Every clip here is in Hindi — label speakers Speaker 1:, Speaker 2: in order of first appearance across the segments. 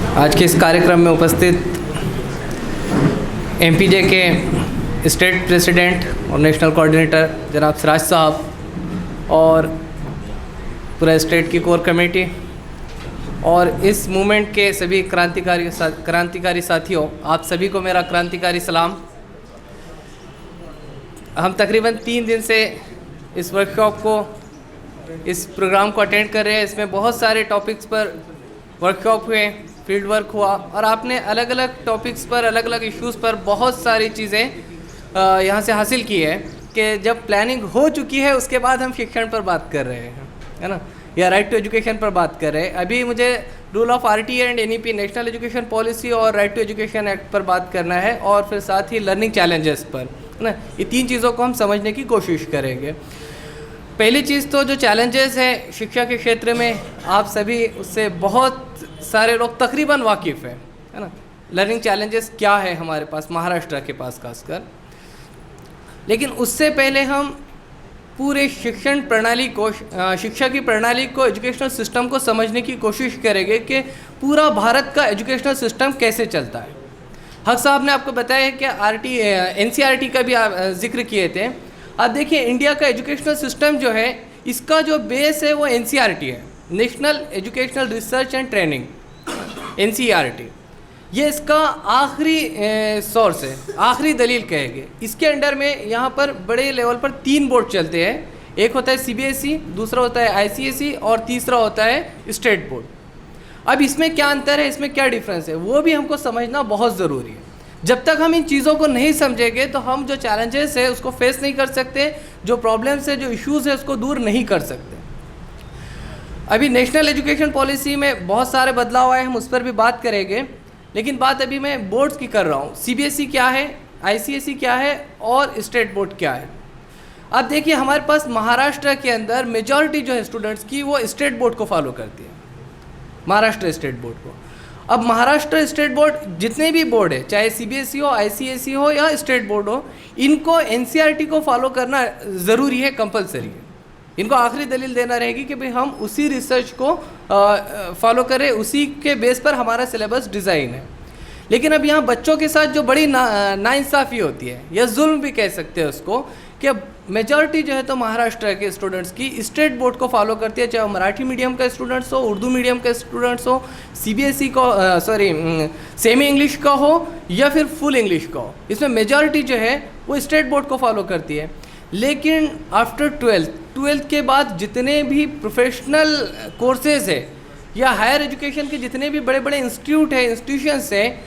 Speaker 1: आज के इस कार्यक्रम में उपस्थित एमपीजे के स्टेट प्रेसिडेंट और नेशनल कोऑर्डिनेटर जनाब सिराज साहब और पूरा स्टेट की कोर कमेटी और इस मूवमेंट के सभी क्रांतिकारी साथियों, आप सभी को मेरा क्रांतिकारी सलाम। हम तकरीबन 3 दिन से इस वर्कशॉप को, इस प्रोग्राम को अटेंड कर रहे हैं। इसमें बहुत सारे टॉपिक्स पर वर्कशॉप हुए, फील्ड वर्क हुआ और आपने अलग अलग टॉपिक्स पर, अलग अलग इश्यूज़ पर बहुत सारी चीज़ें यहाँ से हासिल की है कि जब प्लानिंग हो चुकी है उसके बाद हम शिक्षण पर बात कर रहे हैं, है ना, या राइट टू एजुकेशन पर बात कर रहे हैं। अभी मुझे rule of RTA and NEP, national education policy और राइट टू एजुकेशन एक्ट पर बात करना है और फिर साथ ही लर्निंग चैलेंजेस पर, है ना। ये 3 चीज़ों को हम समझने की कोशिश करेंगे। पहली चीज़ तो जो चैलेंजेस हैं शिक्षा के क्षेत्र में, आप सभी उससे बहुत सारे लोग तकरीबन वाकिफ़ हैं, है ना। लर्निंग चैलेंजेस क्या है हमारे पास, महाराष्ट्र के पास खासकर। लेकिन उससे पहले हम पूरे शिक्षण प्रणाली को, शिक्षा की प्रणाली को, एजुकेशनल सिस्टम को समझने की कोशिश करेंगे कि पूरा भारत का एजुकेशनल सिस्टम कैसे चलता है। हक साहब ने आपको बताया कि एनसीईआरटी का भी जिक्र किए थे। अब देखिए, इंडिया का एजुकेशनल सिस्टम जो है, इसका जो बेस है वो एनसीईआरटी है, national educational research and training, NCERT. ये इसका आखिरी सोर्स है, आखिरी दलील कहेंगे। इसके अंडर में यहाँ पर बड़े लेवल पर 3 बोर्ड चलते हैं। एक होता है सीबीएसई, दूसरा होता है आईसीएसई और तीसरा होता है स्टेट बोर्ड। अब इसमें क्या अंतर है, इसमें क्या डिफरेंस है, वो भी हमको समझना बहुत ज़रूरी है। जब तक हम इन चीज़ों को नहीं समझेंगे तो हम जो चैलेंजेस है उसको फेस नहीं कर सकते, जो प्रॉब्लम्स है, जो इश्यूज़ है उसको दूर नहीं कर सकते। अभी नेशनल एजुकेशन पॉलिसी में बहुत सारे बदलाव आए, हम उस पर भी बात करेंगे। लेकिन बात अभी मैं बोर्ड्स की कर रहा हूँ। सीबीएसई क्या है, आईसीएसई क्या है और स्टेट बोर्ड क्या है। अब देखिए, हमारे पास महाराष्ट्र के अंदर मेजॉरिटी जो है स्टूडेंट्स की, वो स्टेट बोर्ड को फॉलो करती है, महाराष्ट्र स्टेट बोर्ड को। अब महाराष्ट्र स्टेट बोर्ड, जितने भी बोर्ड है, चाहे सीबीएसई हो, आईसीएसई हो या स्टेट बोर्ड हो, इनको एनसीईआरटी को फॉलो करना ज़रूरी है, कंपलसरी है। इनको आखिरी दलील देना रहेगी कि भाई हम उसी रिसर्च को फॉलो करें, उसी के बेस पर हमारा सिलेबस डिज़ाइन है। लेकिन अब यहाँ बच्चों के साथ जो बड़ी नाइंसाफ़ी होती है, या जुल्म भी कह सकते हैं उसको, कि मेजॉरिटी जो है तो महाराष्ट्र के स्टूडेंट्स की स्टेट बोर्ड को फॉलो करती है, चाहे वो मराठी मीडियम का स्टूडेंट्स हो, उर्दू मीडियम का स्टूडेंट्स हो, सीबीएसई को सेमी इंग्लिश का हो या फिर फुल इंग्लिश का हो। इसमें मेजॉरिटी जो है वो स्टेट बोर्ड को फॉलो करती है। लेकिन आफ्टर 12th के बाद जितने भी प्रोफेशनल कोर्सेज है या हायर एजुकेशन के जितने भी बड़े बड़े इंस्टीट्यूशंस हैं,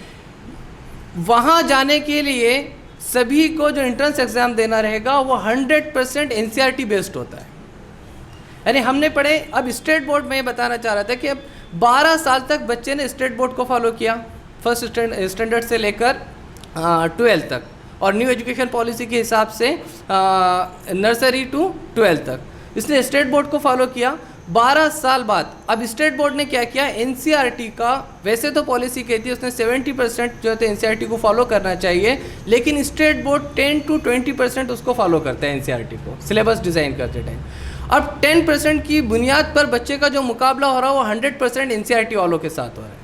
Speaker 1: वहाँ जाने के लिए सभी को जो एंट्रेंस एग्ज़ाम देना रहेगा वो 100% एनसीईआरटी बेस्ड होता है। यानी हमने पढ़े, अब स्टेट बोर्ड में ये बताना चाह रहा था कि अब 12 साल तक बच्चे ने स्टेट बोर्ड को फॉलो किया, फर्स्ट स्टैंडर्ड से लेकर 12th तक, और न्यू एजुकेशन पॉलिसी के हिसाब से नर्सरी टू 12th तक इसने स्टेट बोर्ड को फॉलो किया। 12 साल बाद अब स्टेट बोर्ड ने क्या किया, एनसीईआरटी का, वैसे तो पॉलिसी कहती है उसने 70% जो है एनसीईआरटी को फॉलो करना चाहिए, लेकिन स्टेट बोर्ड 10 to 20% उसको फॉलो करता है एनसीईआरटी को सिलेबस डिज़ाइन करते टाइम। अब 10% की बुनियाद पर बच्चे का जो मुकाबला हो रहा है वो 100% एनसीईआरटी वालों के साथ हो रहा है।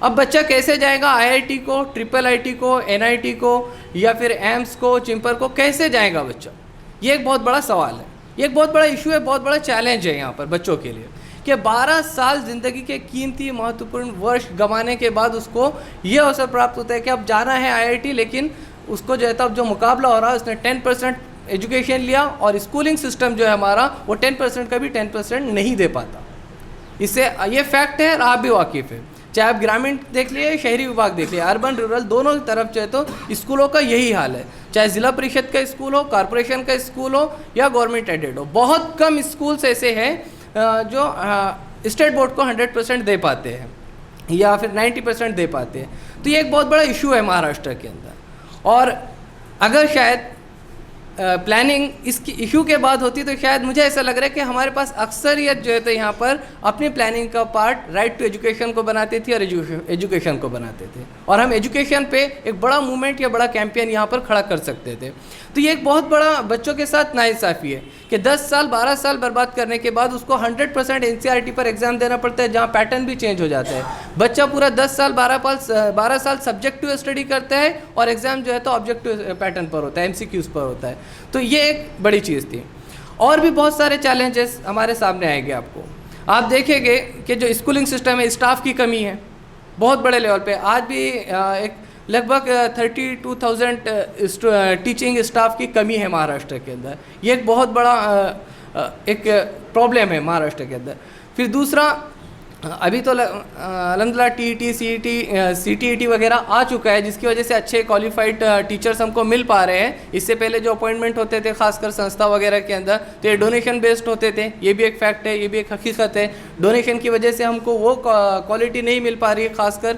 Speaker 1: अब बच्चा कैसे जाएगा आईआईटी को, ट्रिपल आईटी को, एनआईटी को या फिर एम्स को, चिंपर को, कैसे जाएगा बच्चा? ये एक बहुत बड़ा सवाल है, ये एक बहुत बड़ा इशू है, बहुत बड़ा चैलेंज है यहाँ पर बच्चों के लिए कि 12 साल ज़िंदगी के कीमती महत्वपूर्ण वर्ष गंवाने के बाद उसको ये अवसर प्राप्त होता है कि अब जाना है आईआईटी, लेकिन उसको जो है तो अब जो मुकाबला हो रहा है उसने 10% एजुकेशन लिया और स्कूलिंग सिस्टम जो है हमारा वो 10% का भी 10% नहीं दे पाता। इससे ये फैक्ट है और आप भी वाकिफ़ है। चाहे आप ग्रामीण देख लिए, शहरी विभाग देख लिए, अर्बन रूरल दोनों तरफ जो है तो स्कूलों का यही हाल है। चाहे ज़िला परिषद का स्कूल हो, कॉरपोरेशन का स्कूल हो या गवर्नमेंट एडेड हो, बहुत कम स्कूल्स ऐसे हैं जो स्टेट बोर्ड को 100% दे पाते हैं या फिर 90% दे पाते हैं। तो ये एक बहुत बड़ा इशू है महाराष्ट्र के अंदर। और अगर शायद प्लानिंग इसकी इशू के बाद होती तो शायद मुझे ऐसा लग रहा है कि हमारे पास अक्सरियत जो है तो यहाँ पर अपनी प्लानिंग का पार्ट राइट टू एजुकेशन को बनाते थे और एजुकेशन को बनाते थे, और हम एजुकेशन पे एक बड़ा मूवमेंट या बड़ा कैंपेन यहाँ पर खड़ा कर सकते थे। तो ये एक बहुत बड़ा बच्चों के साथ नाइंसाफ़ी है कि 10 साल 12 साल बर्बाद करने के बाद उसको 100% NCERT पर एग्ज़ाम देना पड़ता है, जहाँ पैटर्न भी चेंज हो जाता है। बच्चा पूरा 10 साल 12 साल सब्जेक्टिव स्टडी करता है और एग्ज़ाम जो है तो ऑब्जेक्टिव पैटर्न पर होता है, MCQs पर होता है। तो ये एक बड़ी चीज़ थी। और भी बहुत सारे चैलेंजेस हमारे सामने आएंगे। आपको आप देखेंगे कि जो स्कूलिंग सिस्टम है, स्टाफ की कमी है बहुत बड़े लेवल पे। आज भी एक लगभग 32,000 टीचिंग स्टाफ की कमी है महाराष्ट्र के अंदर। ये एक बहुत बड़ा एक प्रॉब्लम है महाराष्ट्र के अंदर। फिर दूसरा, अभी तो अलहमदुलिल्लाह TET CTET वगैरह आ चुका है, जिसकी वजह से अच्छे क्वालिफाइड टीचर्स हमको मिल पा रहे हैं। इससे पहले जो अपॉइंटमेंट होते थे खासकर संस्था वगैरह के अंदर, तो ये डोनेशन बेस्ड होते थे। ये भी एक फैक्ट है, ये भी एक हकीकत है। डोनेशन की वजह से हमको वो क्वालिटी नहीं मिल पा रही है, खासकर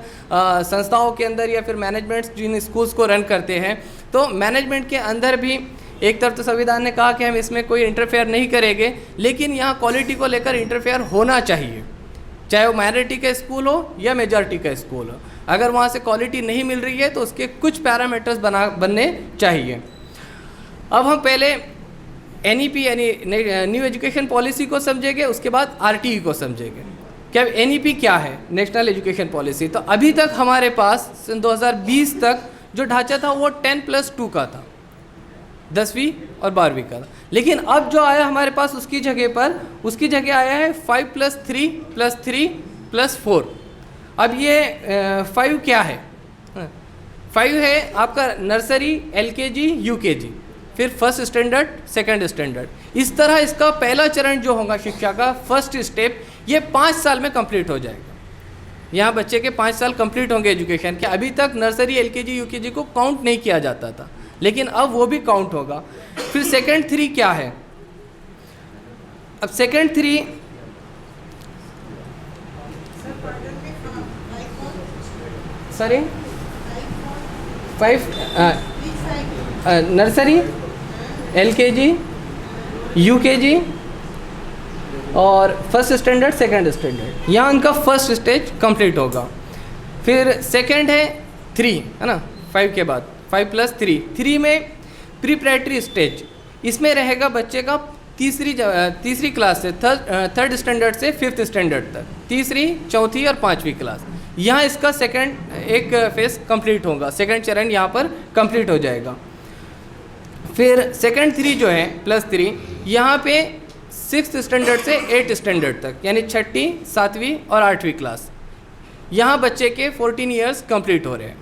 Speaker 1: संस्थाओं के अंदर या फिर मैनेजमेंट्स जिन स्कूल्स को रन करते हैं। तो मैनेजमेंट के अंदर भी एक तरफ तो संविधान ने कहा कि हम इसमें कोई इंटरफेयर नहीं करेंगे, लेकिन यहाँ क्वालिटी को लेकर इंटरफेयर होना चाहिए, चाहे वो माइनॉरिटी का स्कूल हो या मेजॉरिटी का स्कूल हो। अगर वहाँ से क्वालिटी नहीं मिल रही है तो उसके कुछ पैरामीटर्स बनने चाहिए। अब हम पहले NEP यानी न्यू एजुकेशन पॉलिसी को समझेंगे, उसके बाद RTE को समझेंगे कि अब NEP क्या है, नेशनल एजुकेशन पॉलिसी। तो अभी तक हमारे पास सन 2020 तक जो ढांचा था वो 10+2 का था, 10वीं और 12वीं का था। लेकिन अब जो आया हमारे पास उसकी जगह आया है 5+3+3+4। अब ये 5 क्या है? 5 है आपका नर्सरी, LKG, UKG, फिर फर्स्ट स्टैंडर्ड, सेकंड स्टैंडर्ड। इस तरह इसका पहला चरण जो होगा शिक्षा का, फर्स्ट स्टेप, ये 5 साल में कंप्लीट हो जाएगा। यहाँ बच्चे के 5 साल कंप्लीट होंगे एजुकेशन के। अभी तक नर्सरी, LKG, UKG को काउंट नहीं किया जाता था, लेकिन अब वो भी काउंट होगा। फिर सेकंड 3 क्या है? अब second 3 sorry 5 nursery, LKG, UKG और फर्स्ट स्टैंडर्ड, सेकंड स्टैंडर्ड, यहाँ उनका फर्स्ट स्टेज कंप्लीट होगा। फिर सेकंड है 3, है ना, 5 के बाद 5+3 में प्रीपरेटरी स्टेज। इसमें रहेगा बच्चे का तीसरी क्लास से थर्ड स्टैंडर्ड से 5th स्टैंडर्ड तक, तीसरी, चौथी और 5वीं क्लास। यहाँ इसका सेकंड एक फेज कंप्लीट होगा, सेकंड चरण यहाँ पर कंप्लीट हो जाएगा। फिर सेकंड 3 जो है +3, यहाँ पे 6th स्टैंडर्ड से 8th स्टैंडर्ड तक, यानी 6ठी, 7वीं और 8वीं क्लास, यहाँ बच्चे के 14 ईयर्स कंप्लीट हो रहे हैं।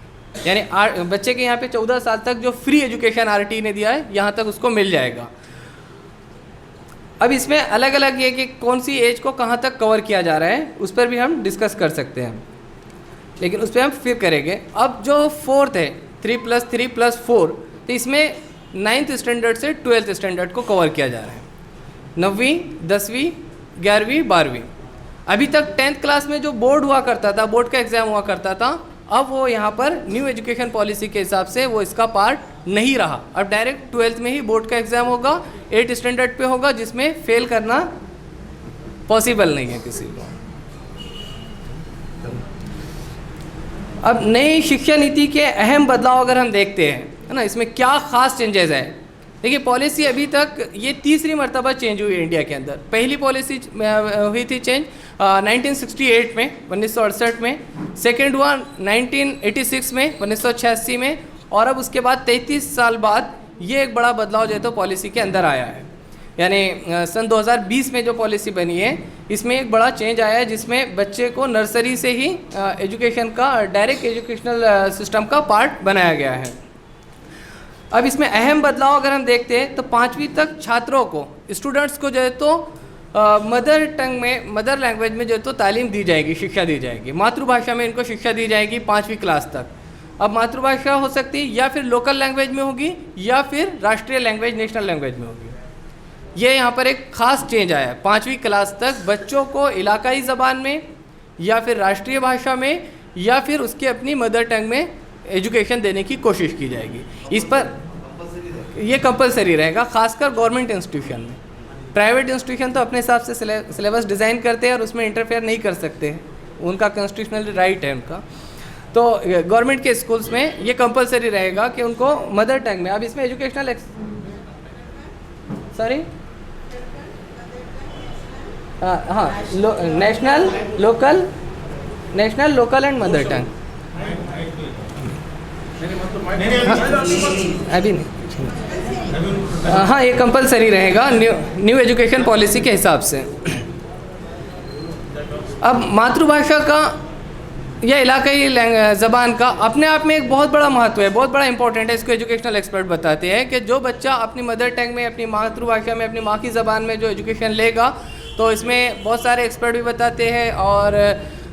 Speaker 1: यानी बच्चे के यहाँ पे 14 साल तक जो फ्री एजुकेशन RTE ने दिया है, यहाँ तक उसको मिल जाएगा। अब इसमें अलग अलग ये कि कौन सी एज को कहाँ तक कवर किया जा रहा है, उस पर भी हम डिस्कस कर सकते हैं, लेकिन उस पर हम फिर करेंगे। अब जो 4th है 3+3+4, तो इसमें 9th स्टैंडर्ड से 12th स्टैंडर्ड को कवर किया जा रहा है। 9वीं, 10वीं, 11वीं, 12वीं। अभी तक 10th क्लास में जो बोर्ड हुआ करता था, बोर्ड का एग्ज़ाम हुआ करता था, अब वो यहाँ पर न्यू एजुकेशन पॉलिसी के हिसाब से वो इसका पार्ट नहीं रहा। अब डायरेक्ट 12th में ही बोर्ड का एग्ज़ाम होगा, 8th स्टैंडर्ड पे होगा, जिसमें फेल करना पॉसिबल नहीं है किसी को। अब नई शिक्षा नीति के अहम बदलाव अगर हम देखते हैं, है ना, इसमें क्या ख़ास चेंजेस है। देखिए, पॉलिसी अभी तक ये तीसरी मरतबा चेंज हुई है इंडिया के अंदर। पहली पॉलिसी हुई थी चेंज 1968 में, 1968 में। सेकंड हुआ 1986 में, 1986 में। और अब उसके बाद 33 साल बाद ये एक बड़ा बदलाव जो है तो पॉलिसी के अंदर आया है। यानी सन 2020 में जो पॉलिसी बनी है, इसमें एक बड़ा चेंज आया है, जिसमें बच्चे को नर्सरी से ही एजुकेशन का, डायरेक्ट एजुकेशनल सिस्टम का पार्ट बनाया गया है। अब इसमें अहम बदलाव अगर हम देखते हैं तो 5वीं तक छात्रों को, स्टूडेंट्स को जो है तो मदर टंग में, मदर लैंग्वेज में जो है तो तालीम दी जाएगी, शिक्षा दी जाएगी। मातृभाषा में इनको शिक्षा दी जाएगी 5वीं क्लास तक। अब मातृभाषा हो सकती है या फिर लोकल लैंग्वेज में होगी या फिर राष्ट्रीय लैंग्वेज, नेशनल लैंग्वेज में होगी। ये यहाँ पर एक ख़ास चेंज आया है। 5वीं क्लास तक बच्चों को इलाकाई ज़बान में या फिर राष्ट्रीय भाषा में या फिर उसकी अपनी मदर टंग में एजुकेशन देने की कोशिश की जाएगी। इस पर ये कंपलसरी रहेगा, खासकर गवर्नमेंट इंस्टीट्यूशन में। प्राइवेट इंस्टीट्यूशन तो अपने हिसाब से सिलेबस डिज़ाइन करते हैं और उसमें इंटरफेयर नहीं कर सकते, उनका कॉन्स्टिट्यूशनल राइट है उनका। तो गवर्नमेंट के स्कूल्स में ये कंपलसरी रहेगा कि उनको मदर टंग में, अब इसमें एजुकेशनल सॉरी हाँ national local and mother tongue अभी नहीं, हाँ ये कंपलसरी रहेगा न्यू एजुकेशन पॉलिसी के हिसाब से। अब मातृभाषा का या इलाकाई ज़बान का अपने आप में एक बहुत बड़ा महत्व है, बहुत बड़ा इंपॉर्टेंट है। इसको एजुकेशनल एक्सपर्ट बताते हैं कि जो बच्चा अपनी मदर टंग में, अपनी मातृभाषा में, अपनी माँ की ज़बान में जो एजुकेशन लेगा, तो इसमें बहुत सारे एक्सपर्ट भी बताते हैं और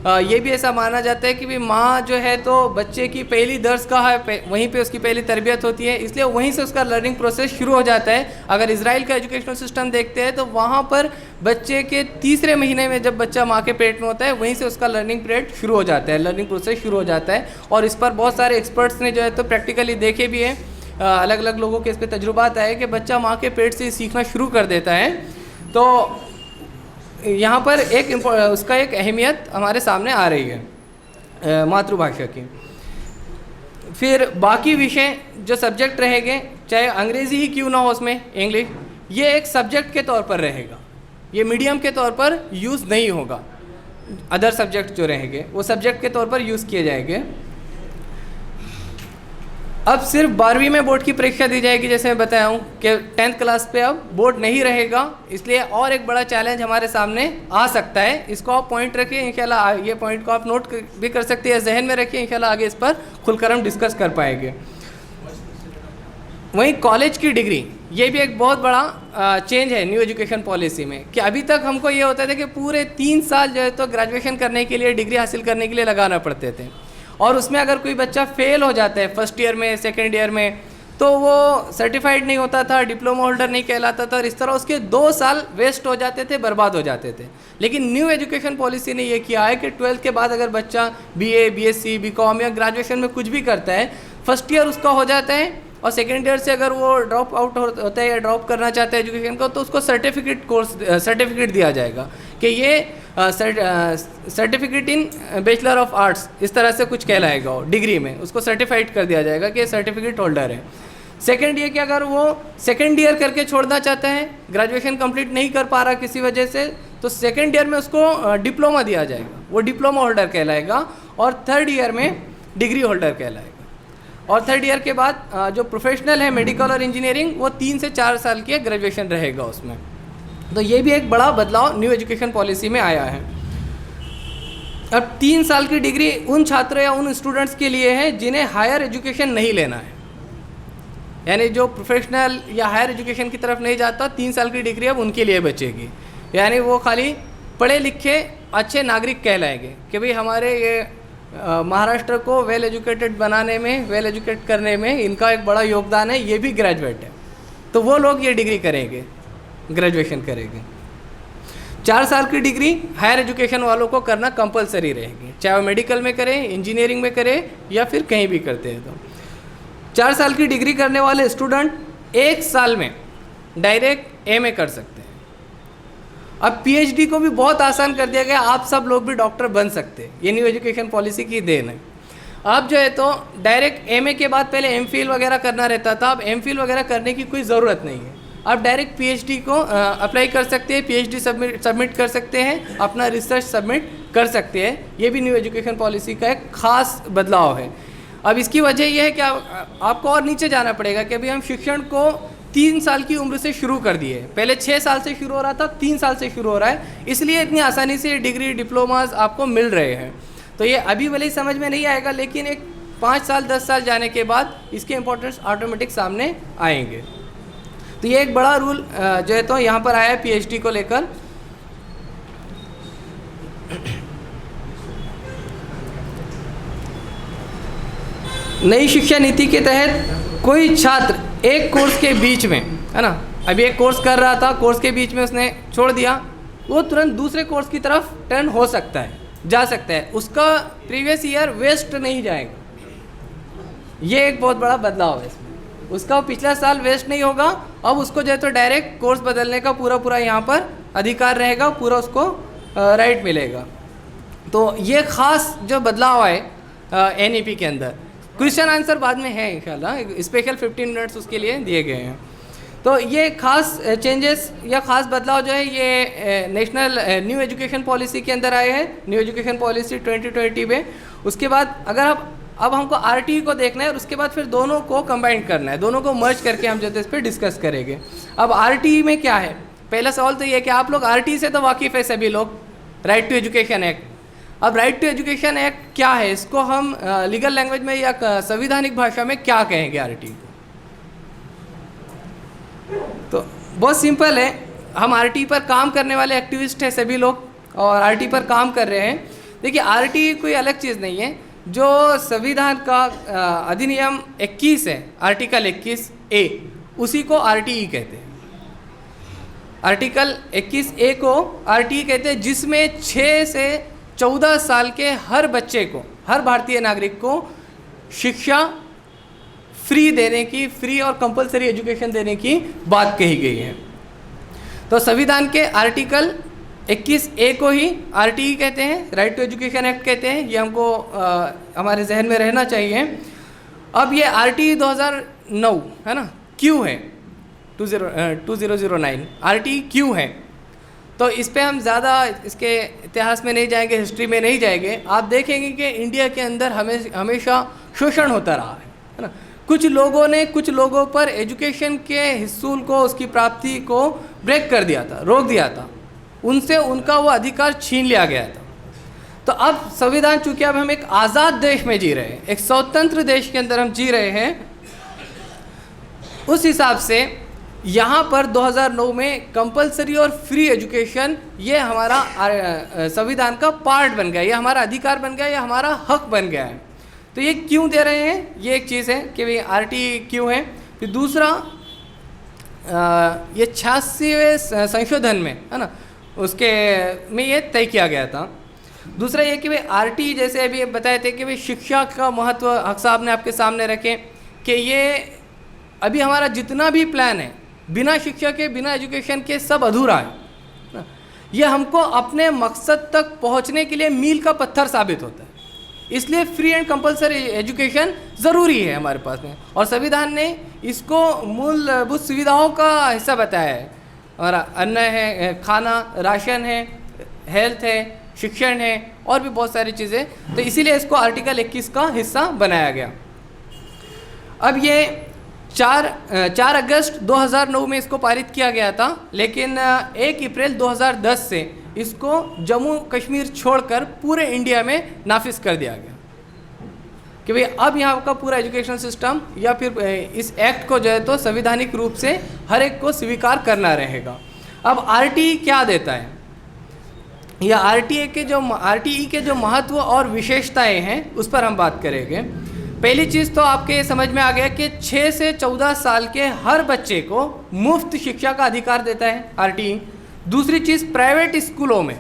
Speaker 1: ये भी ऐसा माना जाता है कि भी माँ जो है तो बच्चे की पहली दर्स का है, वहीं पे उसकी पहली तरबियत होती है, इसलिए वहीं से उसका लर्निंग प्रोसेस शुरू हो जाता है। अगर इजराइल का एजुकेशनल सिस्टम देखते हैं तो वहाँ पर बच्चे के तीसरे महीने में जब बच्चा माँ के पेट में होता है, वहीं से उसका लर्निंग पीरियड शुरू हो जाता है, लर्निंग प्रोसेस शुरू हो जाता है। और इस पर बहुत सारे एक्सपर्ट्स ने जो है तो प्रैक्टिकली देखे भी हैं, अलग अलग लोगों के इस पर तजुर्बात आए कि बच्चा माँ के पेट से सीखना शुरू कर देता है। तो यहाँ पर उसका एक अहमियत हमारे सामने आ रही है मातृभाषा की। फिर बाकी विषय जो सब्जेक्ट रहेंगे, चाहे अंग्रेज़ी ही क्यों ना हो उसमें, इंग्लिश, ये एक सब्जेक्ट के तौर पर रहेगा, ये मीडियम के तौर पर यूज़ नहीं होगा। अदर सब्जेक्ट जो रहेंगे वो सब्जेक्ट के तौर पर यूज़ किए जाएंगे। अब सिर्फ 12वीं में बोर्ड की परीक्षा दी जाएगी, जैसे मैं बताया हूँ कि 10th क्लास पे अब बोर्ड नहीं रहेगा, इसलिए और एक बड़ा चैलेंज हमारे सामने आ सकता है। इसको आप पॉइंट रखिए, इंशाल्लाह ये पॉइंट को आप नोट भी कर सकते हैं, जहन में रखिए, इंशाल्लाह आगे इस पर खुलकर हम डिस्कस कर पाएंगे। वहीं कॉलेज की डिग्री, ये भी एक बहुत बड़ा चेंज है न्यू एजुकेशन पॉलिसी में, कि अभी तक हमको ये होता था कि पूरे 3 साल जो है तो ग्रेजुएशन करने के लिए, डिग्री हासिल करने के लिए लगाना पड़ते थे, और उसमें अगर कोई बच्चा फेल हो जाता है फर्स्ट ईयर में, सेकेंड ईयर में, तो वो सर्टिफाइड नहीं होता था, डिप्लोमा होल्डर नहीं कहलाता था, और इस तरह उसके 2 साल वेस्ट हो जाते थे, बर्बाद हो जाते थे। लेकिन न्यू एजुकेशन पॉलिसी ने ये किया है कि 12th के बाद अगर बच्चा BA, BSc, BCom या ग्रेजुएशन में कुछ भी करता है, फर्स्ट ईयर उसका हो जाता है, और सेकेंड ईयर से अगर वो ड्रॉप आउट होता है या ड्रॉप करना चाहता है एजुकेशन को, तो उसको सर्टिफिकेट दिया जाएगा कि ये certificate in bachelor of arts, इस तरह से कुछ कहलाएगा वो डिग्री में, उसको सर्टिफाइड कर दिया जाएगा कि सर्टिफिकेट होल्डर है। सेकेंड ईयर कि अगर वो सेकेंड ईयर करके छोड़ना चाहता है, ग्रेजुएशन कंप्लीट नहीं कर पा रहा किसी वजह से, तो सेकेंड ईयर में उसको डिप्लोमा दिया जाएगा, वो डिप्लोमा होल्डर कहलाएगा, और थर्ड ईयर में डिग्री होल्डर कहलाएगा। और थर्ड ईयर के बाद जो प्रोफेशनल है, मेडिकल और इंजीनियरिंग, वो 3 से 4 साल की ग्रेजुएशन रहेगा उसमें। तो ये भी एक बड़ा बदलाव न्यू एजुकेशन पॉलिसी में आया है। अब 3 साल की डिग्री उन छात्रों या उन स्टूडेंट्स के लिए है जिन्हें हायर एजुकेशन नहीं लेना है, यानी जो प्रोफेशनल या हायर एजुकेशन की तरफ नहीं जाता, 3 साल की डिग्री अब उनके लिए बचेगी, यानी वो खाली पढ़े लिखे अच्छे नागरिक कहलाएंगे कि भाई हमारे ये महाराष्ट्र को वेल एजुकेटेड बनाने में, वेल एजुकेट करने में इनका एक बड़ा योगदान है, ये भी ग्रेजुएट है, तो वो लोग ये डिग्री करेंगे, ग्रेजुएशन करेंगे। 4 साल की डिग्री हायर एजुकेशन वालों को करना कंपलसरी रहेगी, चाहे वो मेडिकल में करें, इंजीनियरिंग में करें या फिर कहीं भी करते हैं। तो 4 साल की डिग्री करने वाले स्टूडेंट 1 साल में डायरेक्ट MA कर सकते हैं। अब PhD को भी बहुत आसान कर दिया गया, आप सब लोग भी डॉक्टर बन सकते हैं, ये न्यू एजुकेशन पॉलिसी की देन है। अब जो है तो डायरेक्ट MA के बाद पहले MPhil वगैरह करना रहता था, अब MPhil वगैरह करने की कोई ज़रूरत नहीं है, आप डायरेक्ट PhD को अप्लाई कर सकते हैं, PhD सबमिट कर सकते हैं, अपना रिसर्च सबमिट कर सकते हैं। ये भी न्यू एजुकेशन पॉलिसी का एक ख़ास बदलाव है। अब इसकी वजह यह है कि आपको और नीचे जाना पड़ेगा कि अभी हम शिक्षण को 3 साल की उम्र से शुरू कर दिए, पहले 6 साल से शुरू हो रहा था, 3 साल से शुरू हो रहा है, इसलिए इतनी आसानी से डिग्री, डिप्लोमाज आपको मिल रहे हैं। तो ये अभी भले ही समझ में नहीं आएगा, लेकिन एक 5 साल 10 साल जाने के बाद इसके इम्पोर्टेंस ऑटोमेटिक सामने आएंगे। तो ये एक बड़ा रूल जो है तो यहाँ पर आया है PhD को लेकर। नई शिक्षा नीति के तहत कोई छात्र एक कोर्स के बीच में, है ना, अभी एक कोर्स कर रहा था, कोर्स के बीच में उसने छोड़ दिया, वो तुरंत दूसरे कोर्स की तरफ टर्न हो सकता है, जा सकता है, उसका प्रीवियस ईयर वेस्ट नहीं जाएगा। ये एक बहुत बड़ा बदलाव है इसमें। उसका पिछला साल वेस्ट नहीं होगा। अब उसको जो है तो डायरेक्ट कोर्स बदलने का पूरा यहाँ पर अधिकार रहेगा, पूरा उसको राइट मिलेगा। तो ये ख़ास जो बदलाव है NEP के अंदर। क्वेश्चन आंसर बाद में है इंशाल्लाह, स्पेशल 15 मिनट्स उसके लिए दिए गए हैं। तो ये खास चेंजेस या ख़ास बदलाव जो है ये नेशनल न्यू एजुकेशन पॉलिसी के अंदर आए हैं, न्यू एजुकेशन पॉलिसी 2020 में। उसके बाद अगर अब हमको RTE को देखना है और उसके बाद फिर दोनों को कंबाइन करना है, दोनों को मर्ज करके हम जो है इस पर डिस्कस करेंगे। अब RTE में क्या है, पहला सवाल तो ये है कि आप लोग RTE से तो वाकिफ़ है सभी लोग, राइट टू एजुकेशन एक्ट। अब राइट टू एजुकेशन एक्ट क्या है, इसको हम लीगल लैंग्वेज में या संविधानिक भाषा में क्या कहेंगे RTE को? तो बहुत सिंपल है, हम RTE पर काम करने वाले एक्टिविस्ट हैं सभी लोग और RTE पर काम कर रहे हैं। देखिए RTE कोई अलग चीज़ नहीं है, जो संविधान का अधिनियम 21 है, आर्टिकल 21A, उसी को RTE कहते हैं। आर्टिकल 21A को RTE कहते हैं, जिसमें 6 से 14 साल के हर बच्चे को, हर भारतीय नागरिक को शिक्षा फ्री देने की, फ्री और कंपलसरी एजुकेशन देने की बात कही गई है। तो संविधान के आर्टिकल 21A को ही RTE कहते हैं, राइट टू एजुकेशन एक्ट कहते हैं। ये हमको हमारे जहन में रहना चाहिए। अब ये RTE 2009 है ना, क्यों है 2009 RTE क्यों है? तो इस पे हम ज़्यादा इसके इतिहास में नहीं जाएंगे, हिस्ट्री में नहीं जाएंगे। आप देखेंगे कि इंडिया के अंदर हमेशा शोषण होता रहा है ना। कुछ लोगों ने कुछ लोगों पर एजुकेशन के हिस्सूल को, उसकी प्राप्ति को ब्रेक कर दिया था, रोक दिया था, उनसे उनका वो अधिकार छीन लिया गया था। तो अब संविधान, चूँकि अब हम एक आज़ाद देश में जी रहे हैं, एक स्वतंत्र देश के अंदर हम जी रहे हैं, उस हिसाब से यहाँ पर 2009 में कंपलसरी और फ्री एजुकेशन ये हमारा संविधान का पार्ट बन गया, ये हमारा अधिकार बन गया, ये हमारा हक बन गया है। तो ये क्यों दे रहे हैं, ये एक चीज़ है कि भाई RTE क्यों है। फिर दूसरा, ये 86वें संशोधन में है ना, उसके में ये तय किया गया था। दूसरा ये कि भाई RTE, जैसे अभी बताए थे कि भाई शिक्षा का महत्व हक साहब ने आपके सामने रखे कि ये अभी हमारा जितना भी प्लान है, बिना शिक्षा के, बिना एजुकेशन के सब अधूरा है। ये हमको अपने मकसद तक पहुंचने के लिए मील का पत्थर साबित होता है। इसलिए फ्री एंड कंपलसरी एजुकेशन ज़रूरी है हमारे पास में, और संविधान ने इसको मूलभूत सुविधाओं का हिस्सा बताया है। और अन्न है, खाना, राशन है, हेल्थ है, शिक्षण है, और भी बहुत सारी चीज़ें। तो इसीलिए इसको आर्टिकल 21 का हिस्सा बनाया गया। अब ये 4 अगस्त 2009 में इसको पारित किया गया था, लेकिन 1 अप्रैल 2010 से इसको जम्मू कश्मीर छोड़कर पूरे इंडिया में नाफिज कर दिया गया कि भाई अब यहाँ का पूरा एजुकेशन सिस्टम या फिर इस एक्ट को जो है तो संवैधानिक रूप से हर एक को स्वीकार करना रहेगा। अब RTE क्या देता है, या RTE के जो महत्व और विशेषताएं हैं उस पर हम बात करेंगे। पहली चीज़ तो आपके समझ में आ गया कि 6 से 14 साल के हर बच्चे को मुफ्त शिक्षा का अधिकार देता है RTE। दूसरी चीज़, प्राइवेट स्कूलों में,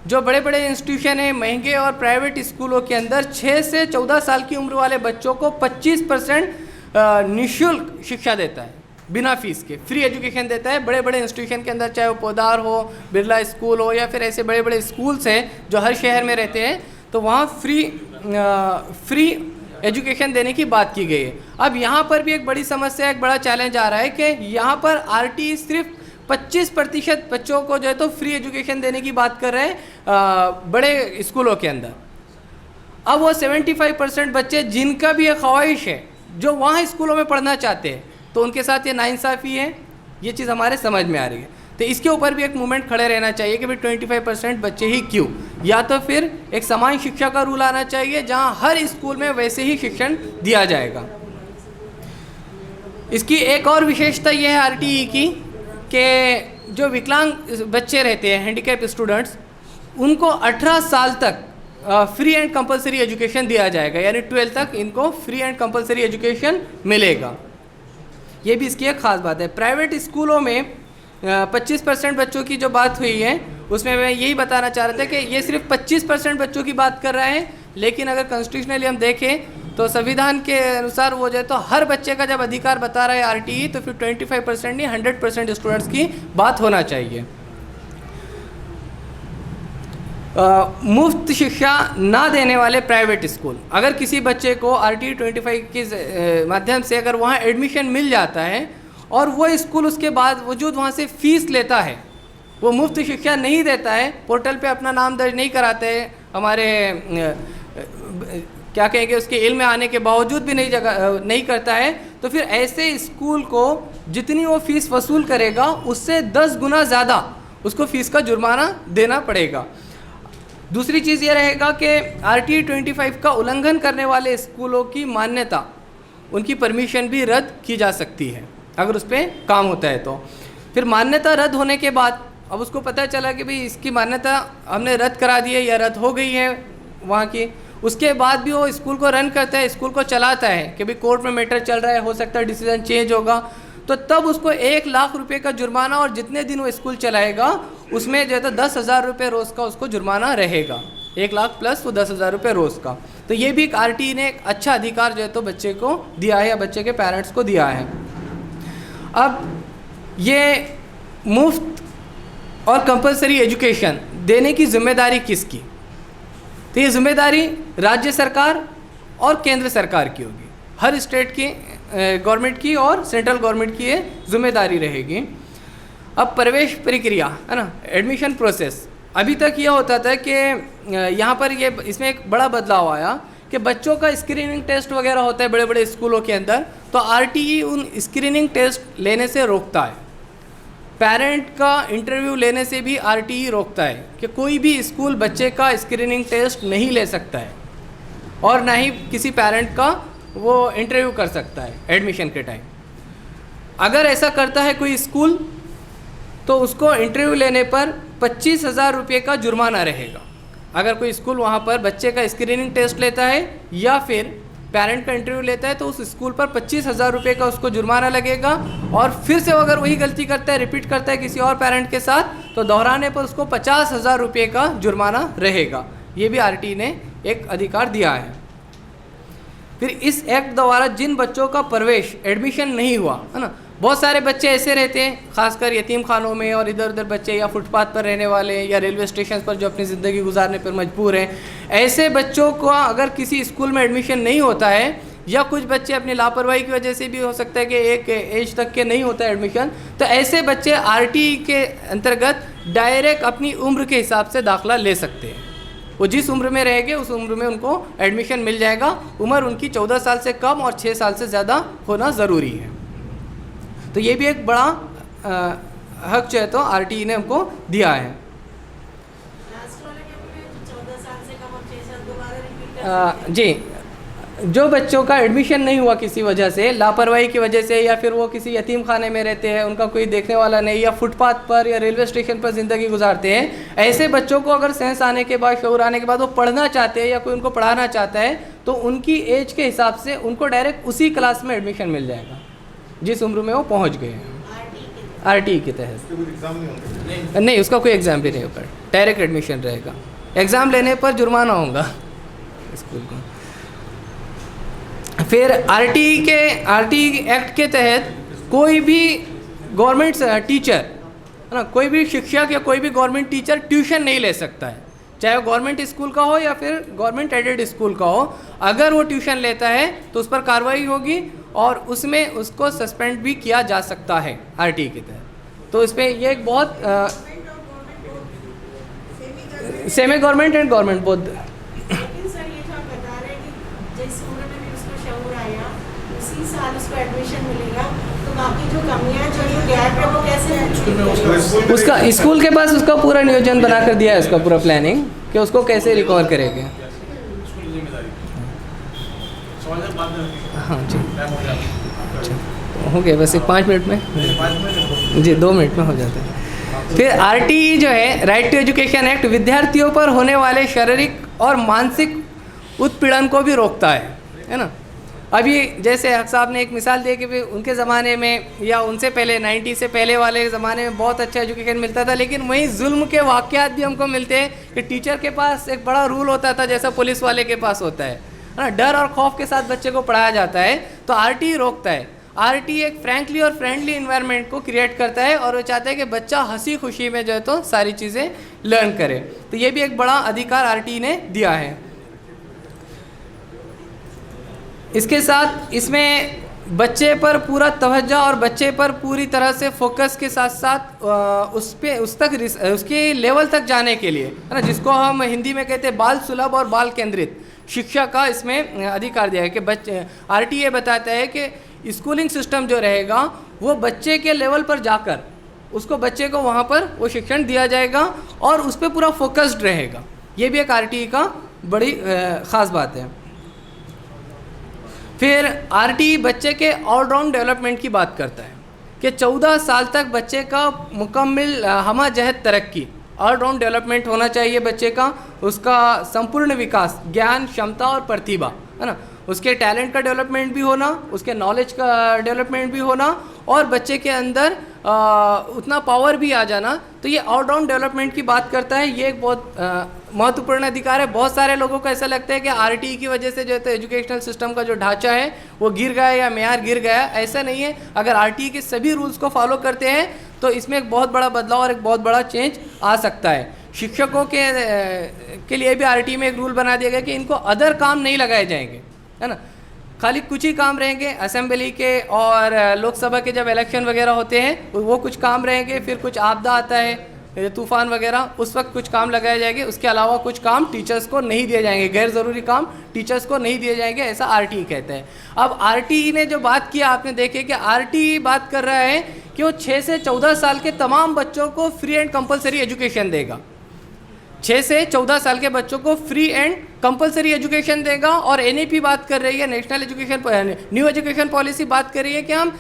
Speaker 1: जो बड़े बड़े इंस्टीट्यूशन हैं, महंगे और प्राइवेट स्कूलों के अंदर 6 से 14 साल की उम्र वाले बच्चों को 25% निःशुल्क शिक्षा देता है, बिना फीस के फ्री एजुकेशन देता है। बड़े बड़े इंस्टीट्यूशन के अंदर, चाहे वो पोदार हो, बिरला स्कूल हो, या फिर ऐसे बड़े बड़े स्कूल्स हैं जो हर शहर में रहते हैं, तो वहाँ फ्री एजुकेशन देने की बात की गई है। अब यहाँ पर भी एक बड़ी समस्या, एक बड़ा चैलेंज आ रहा है कि यहाँ पर RTE सिर्फ 25% बच्चों को जो है तो फ्री एजुकेशन देने की बात कर रहे हैं बड़े स्कूलों के अंदर। अब वो 75% बच्चे जिनका भी एक ख्वाहिश है, जो वहाँ स्कूलों में पढ़ना चाहते हैं, तो उनके साथ ये नाइंसाफ़ी है। ये चीज़ हमारे समझ में आ रही है। तो इसके ऊपर भी एक मूवमेंट खड़े रहना चाहिए कि भाई 25% बच्चे ही क्यों, या तो फिर एक समान शिक्षा का रूल आना चाहिए जहाँ हर स्कूल में वैसे ही शिक्षण दिया जाएगा। इसकी एक और विशेषता ये है RTE की कि जो विकलांग बच्चे रहते हैं, हैंडीकैप स्टूडेंट्स, उनको 18 साल तक फ्री एंड कंपलसरी एजुकेशन दिया जाएगा, यानी 12 तक इनको फ्री एंड कंपलसरी एजुकेशन मिलेगा। ये भी इसकी एक ख़ास बात है। प्राइवेट स्कूलों में 25% बच्चों की जो बात हुई है, उसमें मैं यही बताना चाह रहा था कि ये सिर्फ 25% बच्चों की बात कर रहे हैं, लेकिन अगर कॉन्स्टिट्यूशनली हम देखें तो संविधान के अनुसार वो जो है तो हर बच्चे का जब अधिकार बता रहा है आरटीई, तो फिर 25% नहीं 100% स्टूडेंट्स की बात होना चाहिए। मुफ्त शिक्षा ना देने वाले प्राइवेट स्कूल, अगर किसी बच्चे को आरटीई 25 के माध्यम से अगर वहाँ एडमिशन मिल जाता है और वो स्कूल उसके बाद वजूद वहाँ से फ़ीस लेता है, वो मुफ्त शिक्षा नहीं देता है, पोर्टल पे अपना नाम दर्ज नहीं कराते हैं, हमारे क्या कहेंगे उसके इल्म में आने के बावजूद भी नहीं करता है, तो फिर ऐसे स्कूल को जितनी वो फ़ीस वसूल करेगा उससे 10 गुना ज़्यादा उसको फ़ीस का जुर्माना देना पड़ेगा। दूसरी चीज़ ये रहेगा कि आरटीई 25 का उल्लंघन करने वाले स्कूलों की मान्यता, उनकी परमिशन भी रद्द की जा सकती है अगर उस पर काम होता है तो। फिर मान्यता रद्द होने के बाद अब उसको पता चला कि भाई इसकी मान्यता हमने रद्द करा दी है या रद्द हो गई है वहाँ की, उसके बाद भी वो स्कूल को रन करता है, स्कूल को चलाता है कि भाई कोर्ट में मैटर चल रहा है, हो सकता है डिसीजन चेंज होगा, तो तब उसको 1 लाख रुपए का जुर्माना और जितने दिन वो स्कूल चलाएगा उसमें जो है तो 10,000 रुपये रोज़ का उसको जुर्माना रहेगा, 1 लाख प्लस वो 10,000 रुपये रोज़ का। तो ये भी एक आरटीई ने एक अच्छा अधिकार जो है तो बच्चे को दिया है या बच्चे के पेरेंट्स को दिया है। अब ये मुफ्त और कंपलसरी एजुकेशन देने की जिम्मेदारी किसकी? तो ये जिम्मेदारी राज्य सरकार और केंद्र सरकार की होगी, हर स्टेट की गवर्नमेंट की और सेंट्रल गवर्नमेंट की ये जिम्मेदारी रहेगी। अब प्रवेश प्रक्रिया है ना, एडमिशन प्रोसेस, अभी तक यह होता था कि यहाँ पर ये इसमें एक बड़ा बदलाव आया कि बच्चों का स्क्रीनिंग टेस्ट वगैरह होता है बड़े बड़े स्कूलों के अंदर, तो आरटीई उन स्क्रीनिंग टेस्ट लेने से रोकता है। पेरेंट का इंटरव्यू लेने से भी आरटीई रोकता है कि कोई भी स्कूल बच्चे का स्क्रीनिंग टेस्ट नहीं ले सकता है और ना ही किसी पेरेंट का वो इंटरव्यू कर सकता है एडमिशन के टाइम। अगर ऐसा करता है कोई स्कूल तो उसको इंटरव्यू लेने पर 25,000 रुपये का जुर्माना रहेगा। अगर कोई स्कूल वहाँ पर बच्चे का स्क्रीनिंग टेस्ट लेता है या फिर पेरेंट का इंटरव्यू लेता है तो उस स्कूल पर 25,000 रुपये का उसको जुर्माना लगेगा, और फिर से अगर वही गलती करता है, रिपीट करता है किसी और पेरेंट के साथ, तो दोहराने पर उसको 50,000 रुपये का जुर्माना रहेगा। ये भी आरटीई ने एक अधिकार दिया है। फिर इस एक्ट द्वारा जिन बच्चों का प्रवेश एडमिशन नहीं हुआ है ना, बहुत सारे बच्चे ऐसे रहते हैं खासकर यतीम खानों में और इधर उधर बच्चे या फुटपाथ पर रहने वाले या रेलवे स्टेशन पर जो अपनी ज़िंदगी गुजारने पर मजबूर हैं, ऐसे बच्चों को अगर किसी स्कूल में एडमिशन नहीं होता है या कुछ बच्चे अपनी लापरवाही की वजह से भी हो सकता है कि एक एज तक के नहीं होता है एडमिशन, तो ऐसे बच्चे आरटीई के अंतर्गत डायरेक्ट अपनी उम्र के हिसाब से दाखिला ले सकते हैं। वो जिस उम्र में रहेंगे उस उम्र में उनको एडमिशन मिल जाएगा। उम्र उनकी 14 साल से कम और 6 साल से ज़्यादा होना ज़रूरी है। तो ये भी एक बड़ा हक जो है तो आरटीई ने हमको दिया है। जी, जो बच्चों का एडमिशन नहीं हुआ किसी वजह से, लापरवाही की वजह से, या फिर वो किसी यतीम खाने में रहते हैं, उनका कोई देखने वाला नहीं, या फुटपाथ पर या रेलवे स्टेशन पर ज़िंदगी गुजारते हैं, ऐसे बच्चों को अगर सेंस आने के बाद, शऊर आने के बाद वो पढ़ना चाहते हैं या कोई उनको पढ़ाना चाहता है, तो उनकी एज के हिसाब से उनको डायरेक्ट उसी क्लास में एडमिशन मिल जाएगा जिस उम्र में वो पहुँच गए हैं आरटीई के तहत। नहीं, उसका कोई एग्ज़ाम भी नहीं होगा, डायरेक्ट एडमिशन रहेगा। एग्ज़ाम लेने पर जुर्माना होगा स्कूल को। फिर आरटीई एक्ट के तहत कोई भी गवर्नमेंट टीचर है ना, कोई भी शिक्षक या कोई भी गवर्नमेंट टीचर ट्यूशन नहीं ले सकता है, चाहे वो गवर्नमेंट स्कूल का हो या फिर गवर्नमेंट एडेड स्कूल का हो। अगर वो ट्यूशन लेता है तो उस पर कार्रवाई होगी और उसमें उसको सस्पेंड भी किया जा सकता है आरटीई के तहत। तो इस पर ये एक बहुत semi government and government both.
Speaker 2: Admission मिलेगा तो बाकी जो कमियां जो ये गैप है वो कैसे
Speaker 1: उसका स्कूल के पास उसका पूरा नियोजन बना कर दिया है, उसका पूरा प्लानिंग कि उसको कैसे रिकवर करेंगे। हाँ जी, हो गया बस 5 मिनट में जी, 2 मिनट में हो जाता है। फिर आरटीई जो है, राइट टू एजुकेशन एक्ट, विद्यार्थियों पर होने वाले शारीरिक और मानसिक उत्पीड़न को भी रोकता है ना। अभी जैसे हक साहब ने एक मिसाल दी कि भी उनके ज़माने में या उनसे पहले 90 से पहले वाले ज़माने में बहुत अच्छा एजुकेशन मिलता था, लेकिन वहीं जुल्म के वाक़यात भी हमको मिलते हैं कि टीचर के पास एक बड़ा रूल होता था जैसा पुलिस वाले के पास होता है है ना, डर और खौफ के साथ बच्चे को पढ़ाया जाता है, तो आरटीई रोकता है। आरटीई एक फ्रैंकली और फ्रेंडली इन्वायरमेंट को क्रिएट करता है और वो चाहता है कि बच्चा हंसी खुशी में जो है तो सारी चीज़ें लर्न करे। तो ये भी एक बड़ा अधिकार आरटीई ने दिया है। इसके साथ इसमें बच्चे पर पूरा तवज्जो और बच्चे पर पूरी तरह से फोकस के साथ साथ उसके लेवल तक जाने के लिए, है ना, जिसको हम हिंदी में कहते हैं बाल सुलभ और बाल केंद्रित शिक्षा का इसमें अधिकार दिया है कि बच्चे आरटीए बताता है कि स्कूलिंग सिस्टम जो रहेगा वो बच्चे के लेवल पर जाकर उसको बच्चे को वहाँ पर वो शिक्षण दिया जाएगा और उस पर पूरा फोकस्ड रहेगा। ये भी एक आरटीई का बड़ी ख़ास बात है। फिर आरटीई बच्चे के ऑलराउंड डेवलपमेंट की बात करता है कि 14 साल तक बच्चे का मुकम्मल हमजहत तरक्की, ऑलराउंड डेवलपमेंट होना चाहिए बच्चे का, उसका संपूर्ण विकास, ज्ञान, क्षमता और प्रतिभा, है ना, उसके टैलेंट का डेवलपमेंट भी होना, उसके नॉलेज का डेवलपमेंट भी होना और बच्चे के अंदर उतना पावर भी आ जाना। तो ये ऑलराउंड डेवलपमेंट की बात करता है। ये एक बहुत महत्वपूर्ण अधिकार है। बहुत सारे लोगों को ऐसा लगता है कि आरटीई की वजह से जो है तो एजुकेशनल सिस्टम का जो ढांचा है वो गिर गया या मेयार गिर गया। ऐसा नहीं है। अगर आरटीई के सभी रूल्स को फॉलो करते हैं तो इसमें एक बहुत बड़ा बदलाव और एक बहुत बड़ा चेंज आ सकता है। शिक्षकों के लिए भी आरटीई में एक रूल बना दिया गया कि इनको अदर काम नहीं लगाए जाएंगे, है ना, खाली कुछ ही काम रहेंगे। असेंबली के और लोकसभा के जब इलेक्शन वगैरह होते हैं वो कुछ काम रहेंगे, फिर कुछ आपदा आता है, तूफान वगैरह, उस वक्त कुछ काम लगाए जाएंगे। उसके अलावा कुछ काम टीचर्स को नहीं दिए जाएंगे, गैर ज़रूरी काम टीचर्स को नहीं दिए जाएंगे, ऐसा आरटीई कहता है। अब आरटीई ने जो बात किया, आपने देखे कि आरटीई बात कर रहा है कि वो 6 से 14 साल के तमाम बच्चों को फ्री एंड कंपलसरी एजुकेशन देगा। 6 से 14 साल के बच्चों को फ्री एंड कंपलसरी एजुकेशन देगा। और एनईपी बात कर रही है, national education new education policy बात कर रही है कि हम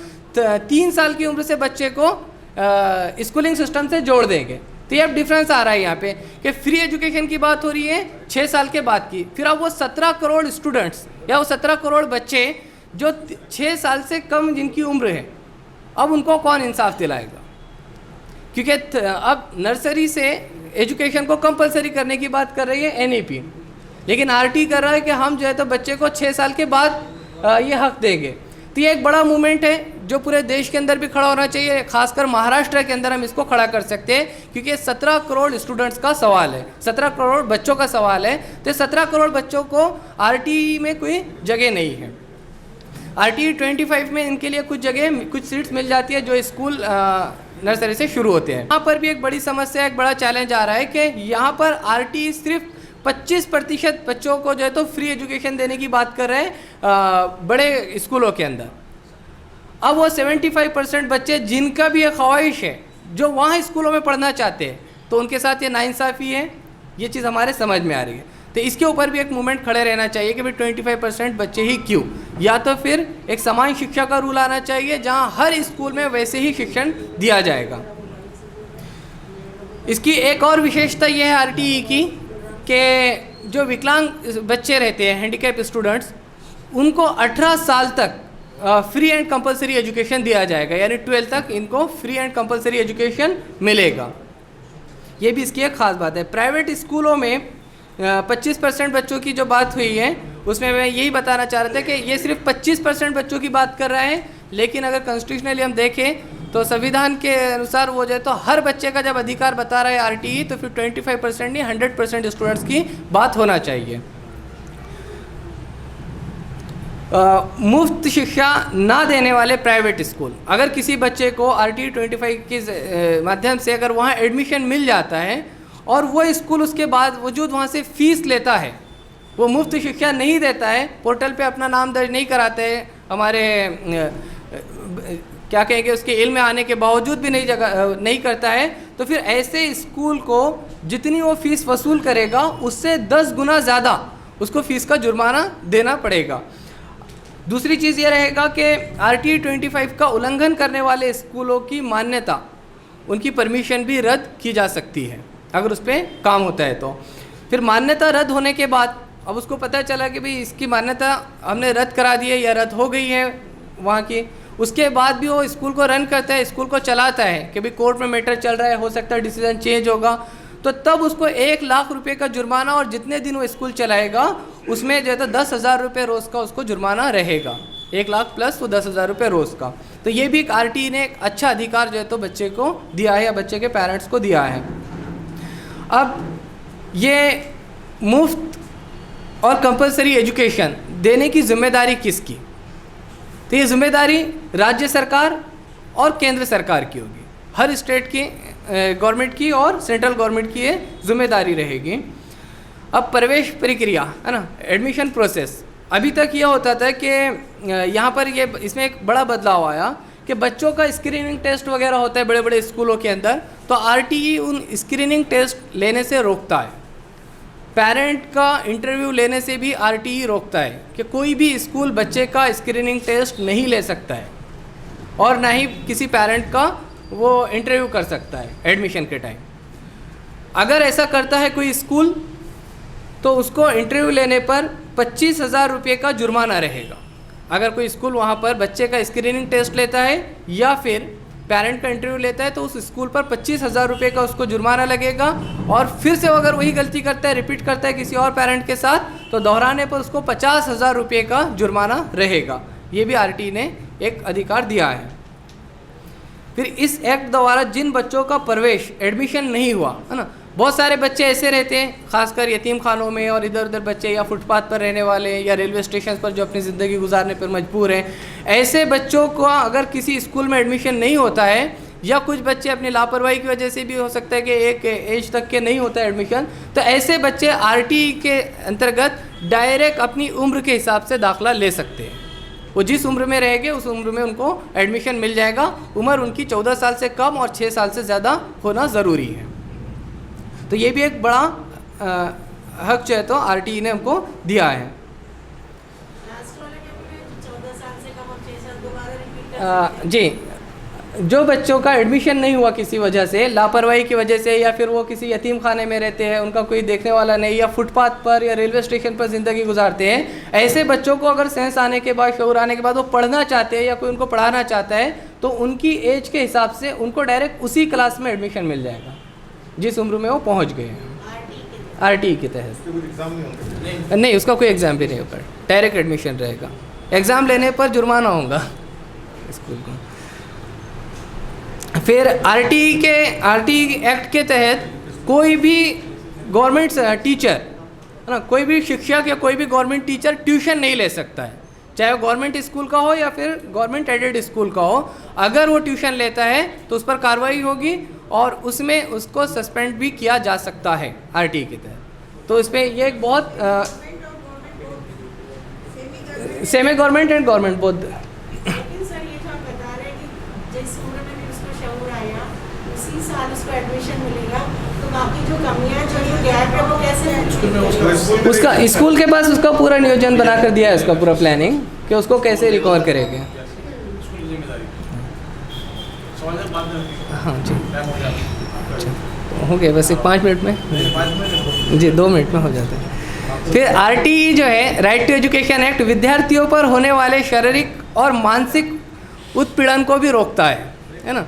Speaker 1: 3 साल की उम्र से बच्चे को स्कूलिंग सिस्टम से जोड़ देंगे। तो ये अब डिफरेंस आ रहा है यहाँ पे कि फ्री एजुकेशन की बात हो रही है 6 साल के बाद की। फिर अब वो 17 करोड़ स्टूडेंट्स या वो 17 करोड़ बच्चे जो 6 साल से कम जिनकी उम्र है, अब उनको कौन इंसाफ दिलाएगा? क्योंकि अब नर्सरी से एजुकेशन को कंपलसरी करने की बात कर रही है एनईपी, लेकिन आरटीई कर रहा है कि हम जो है तो बच्चे को 6 साल के बाद ये हक देंगे। तो ये एक बड़ा मूवमेंट है जो पूरे देश के अंदर भी खड़ा होना चाहिए। खासकर महाराष्ट्र के अंदर हम इसको खड़ा कर सकते हैं क्योंकि 17 करोड़ स्टूडेंट्स का सवाल है, 17 करोड़ बच्चों का सवाल है। तो 17 करोड़ बच्चों को आरटीई में कोई जगह नहीं है। आरटीई 25 में इनके लिए कुछ जगह, कुछ सीट्स मिल जाती है जो स्कूल नर्सरी से शुरू होते हैं। यहाँ पर भी एक बड़ी समस्या, एक बड़ा चैलेंज आ रहा है कि यहाँ पर आरटीई सिर्फ 25% बच्चों को जो है तो फ्री एजुकेशन देने की बात कर रहे हैं बड़े स्कूलों के अंदर। अब वो 75% बच्चे जिनका भी ये ख्वाहिश है जो वहाँ स्कूलों में पढ़ना चाहते हैं, तो उनके साथ ये नाइंसाफ़ी है। ये चीज़ हमारे समझ में आ रही है। तो इसके ऊपर भी एक मूवमेंट खड़े रहना चाहिए कि भाई 25% बच्चे ही क्यों, या तो फिर एक समान शिक्षा का रूल आना चाहिए जहाँ हर स्कूल में वैसे ही शिक्षण दिया जाएगा। इसकी एक और विशेषता ये है आरटीई की कि जो विकलांग बच्चे रहते हैं, हैंडीकैप स्टूडेंट्स, उनको 18 साल तक फ्री एंड कंपलसरी एजुकेशन दिया जाएगा, यानी 12 तक इनको फ्री एंड कंपलसरी एजुकेशन मिलेगा। ये भी इसकी एक ख़ास बात है। प्राइवेट स्कूलों में 25% बच्चों की जो बात हुई है उसमें मैं यही बताना चाह रहा था कि ये सिर्फ 25% बच्चों की बात कर रहा है, लेकिन अगर कॉन्स्टिट्यूशनली हम देखें तो संविधान के अनुसार वो जो है तो हर बच्चे का जब अधिकार बता रहा है आरटीई, तो फिर 25% नहीं 100% स्टूडेंट्स की बात होना चाहिए। मुफ्त शिक्षा ना देने वाले प्राइवेट स्कूल, अगर किसी बच्चे को आरटीई 25 के माध्यम से अगर वहाँ एडमिशन मिल जाता है और वो स्कूल उसके बाद वजूद वहाँ से फ़ीस लेता है, वो मुफ्त शिक्षा नहीं देता है, पोर्टल पे अपना नाम दर्ज नहीं कराते हैं, हमारे क्या कहेंगे उसके इल्म में आने के बावजूद भी नहीं करता है, तो फिर ऐसे स्कूल को जितनी वो फ़ीस वसूल करेगा उससे 10 गुना ज़्यादा उसको फ़ीस का जुर्माना देना पड़ेगा। दूसरी चीज़ ये रहेगा कि आरटीई 25 का उल्लंघन करने वाले स्कूलों की मान्यता, उनकी परमिशन भी रद्द की जा सकती है अगर उस पर काम होता है। तो फिर मान्यता रद्द होने के बाद अब उसको पता चला कि भाई इसकी मान्यता हमने रद्द करा दी है या रद्द हो गई है वहाँ की, उसके बाद भी वो स्कूल को रन करता है, स्कूल को चलाता है कि भाई कोर्ट में मैटर चल रहा है, हो सकता है डिसीजन चेंज होगा, तो तब उसको 1 लाख रुपए का जुर्माना, और जितने दिन वो स्कूल चलाएगा उसमें जो है तो 10,000 रुपये रोज़ का उसको जुर्माना रहेगा। 1 लाख प्लस वो 10,000 रुपये रोज़ का। तो ये भी एक RTE ने एक अच्छा अधिकार जो है तो बच्चे को दिया है या बच्चे के पेरेंट्स को दिया है। अब ये मुफ्त और कंपलसरी एजुकेशन देने की जिम्मेदारी किसकी? तो ये जिम्मेदारी राज्य सरकार और केंद्र सरकार की होगी। हर स्टेट की गवर्नमेंट की और सेंट्रल गवर्नमेंट की ये जिम्मेदारी रहेगी। अब प्रवेश प्रक्रिया है ना, एडमिशन प्रोसेस, अभी तक ये होता था कि यहाँ पर ये इसमें एक बड़ा बदलाव आया कि बच्चों का स्क्रीनिंग टेस्ट वगैरह होता है बड़े बड़े स्कूलों के अंदर, तो RTE उन स्क्रीनिंग टेस्ट लेने से रोकता है। पेरेंट का इंटरव्यू लेने से भी RTE रोकता है कि कोई भी स्कूल बच्चे का स्क्रीनिंग टेस्ट नहीं ले सकता है, और ना ही किसी पेरेंट का वो इंटरव्यू कर सकता है एडमिशन के टाइम। अगर ऐसा करता है कोई स्कूल तो उसको इंटरव्यू लेने पर 25,000 रुपये का जुर्माना रहेगा। अगर कोई स्कूल वहाँ पर बच्चे का स्क्रीनिंग टेस्ट लेता है या फिर पेरेंट का इंटरव्यू लेता है तो उस स्कूल पर 25,000 रुपये का उसको जुर्माना लगेगा, और फिर से अगर वही गलती करता है, रिपीट करता है किसी और पेरेंट के साथ, तो दोहराने पर उसको 50,000 रुपये का जुर्माना रहेगा। ये भी RTE ने एक अधिकार दिया है। फिर इस एक्ट द्वारा जिन बच्चों का प्रवेश एडमिशन नहीं हुआ है ना, बहुत सारे बच्चे ऐसे रहते हैं खासकर यतीम खानों में, और इधर उधर बच्चे या फुटपाथ पर रहने वाले या रेलवे स्टेशन पर जो अपनी ज़िंदगी गुजारने पर मजबूर हैं, ऐसे बच्चों को अगर किसी स्कूल में एडमिशन नहीं होता है, या कुछ बच्चे अपनी लापरवाही की वजह से भी हो सकता है कि एक एज तक के नहीं होता है एडमिशन, तो ऐसे बच्चे RTE के अंतर्गत डायरेक्ट अपनी उम्र के हिसाब से दाखिला ले सकते हैं। वो जिस उम्र में रहेंगे उस उम्र में उनको एडमिशन मिल जाएगा। उम्र उनकी 14 साल से कम और 6 साल से ज़्यादा होना ज़रूरी है। तो ये भी एक बड़ा हक जो है तो RTE ने हमको दिया है।
Speaker 2: लास्ट वाला क्या बोले, 14 साल से कम और 6 साल, दोबारा रिपीट कर
Speaker 1: जी, जो बच्चों का एडमिशन नहीं हुआ किसी वजह से, लापरवाही की वजह से, या फिर वो किसी यतीम खाने में रहते हैं, उनका कोई देखने वाला नहीं, या फुटपाथ पर या रेलवे स्टेशन पर ज़िंदगी गुजारते हैं, ऐसे बच्चों को अगर सेंस आने के बाद, शऊर आने के बाद वो पढ़ना चाहते हैं या कोई उनको पढ़ाना चाहता है, तो उनकी एज के हिसाब से उनको डायरेक्ट उसी क्लास में एडमिशन मिल जाएगा जिस उम्र में वो पहुँच गए हैं RTE के तहत। नहीं, उसका कोई एग्ज़ाम भी नहीं होगा, डायरेक्ट एडमिशन रहेगा। एग्ज़ाम लेने पर जुर्माना होगा स्कूल को। फिर RTE एक्ट के तहत कोई भी गवर्नमेंट टीचर है ना, कोई भी शिक्षक या कोई भी गवर्नमेंट टीचर ट्यूशन नहीं ले सकता है, चाहे वो गवर्नमेंट स्कूल का हो या फिर गवर्नमेंट एडेड स्कूल का हो। अगर वो ट्यूशन लेता है तो उस पर कार्रवाई होगी और उसमें उसको सस्पेंड भी किया जा सकता है RTE के तहत। तो इस पर ये एक बहुत semi government and government both.
Speaker 2: लेकिन सर ये जो आप बता रहे हैं कि जिस उम्र में भी उसको शऊर आया उसी साल उसको एडमिशन मिलेगा, तो बाकी जो कमियां जो ये गैप है वो कैसे
Speaker 1: उसका स्कूल के पास उसका पूरा नियोजन बनाकर दिया है, उसका पूरा प्लानिंग कि उसको कैसे रिकवर करेंगे। हाँ जी, हो गया बस 5 मिनट में जी, 2 मिनट में हो जाता है। फिर RTE जो है, राइट टू एजुकेशन एक्ट, विद्यार्थियों पर होने वाले शारीरिक और मानसिक उत्पीड़न को भी रोकता है ना।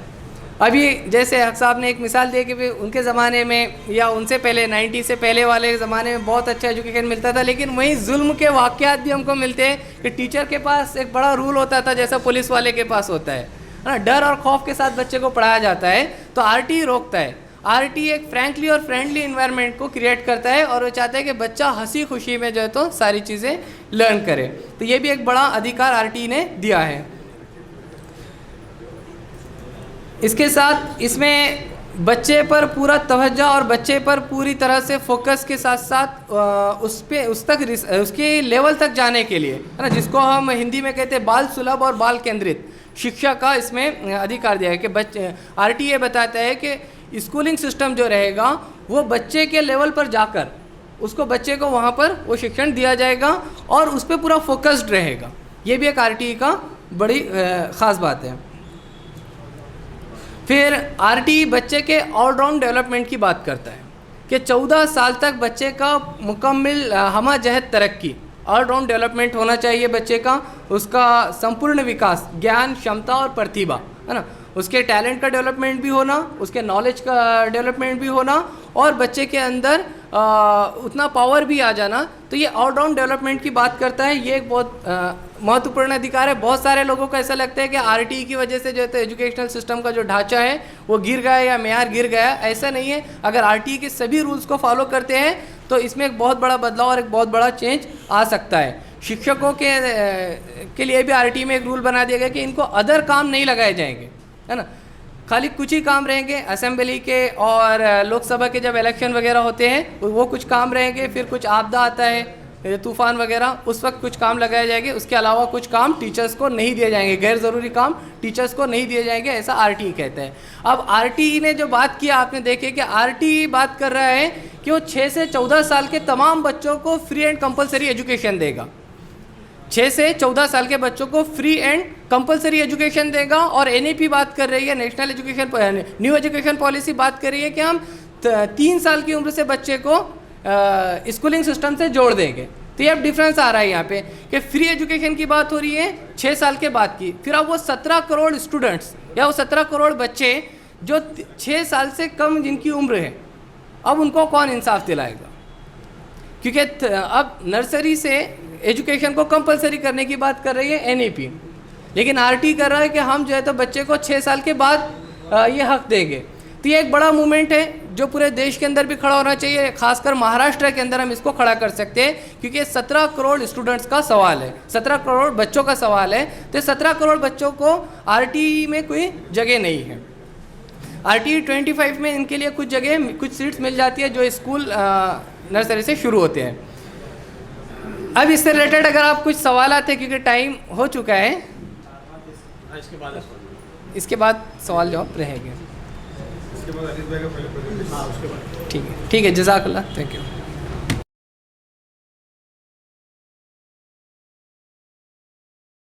Speaker 1: अभी जैसे हक साहब ने एक मिसाल दी कि उनके ज़माने में या उनसे पहले 90 से पहले वाले ज़माने में बहुत अच्छा एजुकेशन मिलता था, लेकिन वहीं जुल्म के वाक़यात भी हमको मिलते हैं कि टीचर के पास एक बड़ा रूल होता था जैसा पुलिस वाले के पास होता है ना, डर और खौफ के साथ बच्चे को पढ़ाया जाता है। तो RTE रोकता है। RTE एक फ्रैंकली और फ्रेंडली इन्वायरमेंट को क्रिएट करता है और वो चाहता है कि बच्चा हंसी खुशी में जो है तो सारी चीज़ें लर्न करे। तो ये भी एक बड़ा अधिकार RTE ने दिया है। इसके साथ इसमें बच्चे पर पूरा तवज्जो और बच्चे पर पूरी तरह से फोकस के साथ साथ उसके लेवल तक जाने के लिए है ना, जिसको हम हिंदी में कहते हैं बाल सुलभ और बाल केंद्रित शिक्षा का इसमें अधिकार दिया है कि बच्चे RTE बताता है कि स्कूलिंग सिस्टम जो रहेगा वो बच्चे के लेवल पर जाकर उसको बच्चे को वहाँ पर वो शिक्षण दिया जाएगा और उस पर पूरा फोकस्ड रहेगा। ये भी एक RTE का बड़ी ख़ास बात है। फिर RTE बच्चे के ऑलराउंड डेवलपमेंट की बात करता है कि 14 साल तक बच्चे का मुकम्मल हमाजहत तरक्की, ऑलराउंड डेवलपमेंट होना चाहिए बच्चे का, उसका संपूर्ण विकास, ज्ञान, क्षमता और प्रतिभा है ना, उसके टैलेंट का डेवलपमेंट भी होना, उसके नॉलेज का डेवलपमेंट भी होना और बच्चे के अंदर उतना पावर भी आ जाना। तो ये ऑलराउंड डेवलपमेंट की बात करता है। ये एक बहुत महत्वपूर्ण अधिकार है। बहुत सारे लोगों को ऐसा लगता है कि आरटीई की वजह से जो है एजुकेशनल सिस्टम का जो ढांचा है वो गिर गया या मेयार गिर गया। ऐसा नहीं है। अगर आरटीई के सभी रूल्स को फॉलो करते हैं तो इसमें एक बहुत बड़ा बदलाव और एक बहुत बड़ा चेंज आ सकता है। शिक्षकों के लिए भी आरटीई में एक रूल बना दिया गया कि इनको अदर काम नहीं लगाए जाएंगे, है ना। खाली कुछ ही काम रहेंगे असेंबली के और लोकसभा के जब इलेक्शन वगैरह होते हैं वो कुछ काम रहेंगे। फिर कुछ आपदा आता है, तूफान वगैरह, उस वक्त कुछ काम लगाए जाएंगे। उसके अलावा कुछ काम टीचर्स को नहीं दिए जाएंगे, गैर ज़रूरी काम टीचर्स को नहीं दिए जाएंगे, ऐसा आरटीई कहता है। अब आरटीई ने जो बात किया आपने देखे कि आरटीई बात कर रहा है कि वो 6 से 14 साल के तमाम बच्चों को फ्री एंड कंपलसरी एजुकेशन देगा। 6 से 14 साल के बच्चों को फ्री एंड कंपलसरी एजुकेशन देगा। और एनईपी बात कर रही है, national education new education policy बात कर रही है कि हम 3 साल की उम्र से बच्चे को स्कूलिंग सिस्टम से जोड़ देंगे। तो ये अब डिफरेंस आ रहा है यहाँ पे कि फ्री एजुकेशन की बात हो रही है 6 साल के बाद की। फिर अब वो 17 करोड़ स्टूडेंट्स या वो 17 करोड़ बच्चे जो 6 साल से कम जिनकी उम्र है, अब उनको कौन इंसाफ दिलाएगा? क्योंकि अब नर्सरी से एजुकेशन को कंपलसरी करने की बात कर रही है एनईपी, लेकिन आरटी कर रहा है कि हम जो है तो बच्चे को 6 साल के बाद ये हक देंगे। तो ये एक बड़ा मूवमेंट है जो पूरे देश के अंदर भी खड़ा होना चाहिए। खासकर महाराष्ट्र के अंदर हम इसको खड़ा कर सकते हैं क्योंकि ये 17 करोड़ स्टूडेंट्स का सवाल है, 17 करोड़ बच्चों का सवाल है। तो 17 करोड़ बच्चों को आरटीई में कोई जगह नहीं है। आरटीई 25 में इनके लिए कुछ जगह, कुछ सीट्स मिल जाती है जो स्कूल नर्सरी से शुरू होते हैं। अब इससे रिलेटेड अगर आप कुछ सवाल आते हैं, क्योंकि टाइम हो चुका है, इसके बाद सवाल जवाब रहेंगे। ठीक है, जज़ाकल्लाह, थैंक यू।